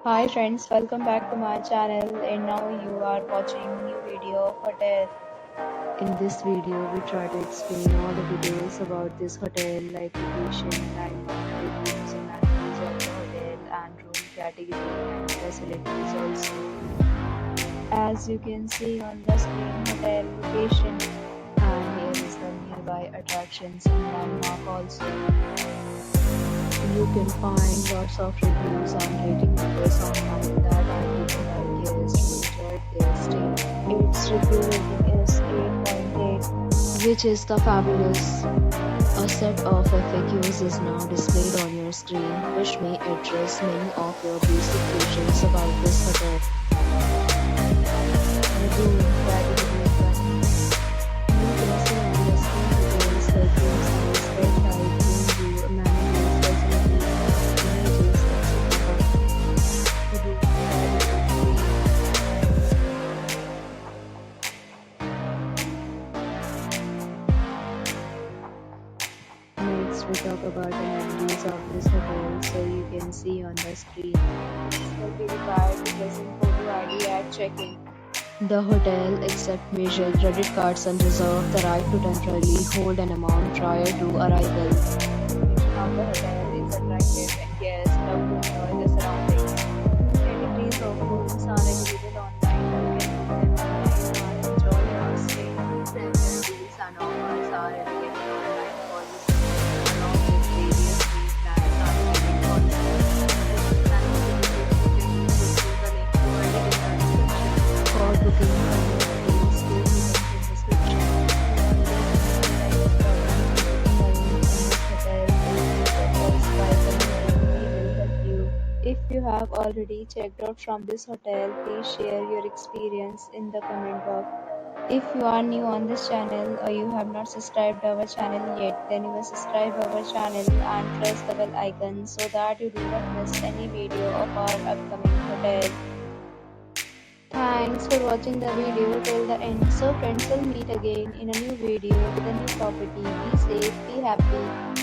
Hi friends, welcome back to my channel and now you are watching new video of hotel. In this video, we try to explain all the details about this hotel like location, landmark, reviews, amenities of the hotel and room category and facilities also. As you can see on the screen, hotel location and here is the nearby attractions and landmark also. You can find lots of reviews and rating numbers online that are given by guests who enjoyed their stay. Its review rating is 8.8, which is the fabulous. A set of FAQs is now displayed on your screen, which may address many of your basic questions about this hotel. Review category 1. You can see on the screen details like room size, bed type, room view, amenities, facilities, images, etc. Review category 3. Next, we talk about the amenities of this hotel, so you can see on the screen. Guests will be required to present photo ID at check-in. The hotel accepts major credit cards and reserves the right to temporarily hold an amount prior to arrival. The location of the hotel is attractive and guests love to enjoy the surroundings. Categories of rooms are available online. You can book them online and enjoy your stay. Several deals and offers are available online for this hotel along with various free plans are available also. If you plan to visit, you can use the link provided in the description. For booking or more details, go to the link in description. If you have already checked out from this hotel, please share your experience in the comment box. If you are new on this channel or you have not subscribed our channel yet, then you must subscribe our channel and press the bell icon so that you do not miss any video of our upcoming hotel. Thanks for watching the video till the end. So friends, will meet again in a new video with a new property. Be safe, be happy.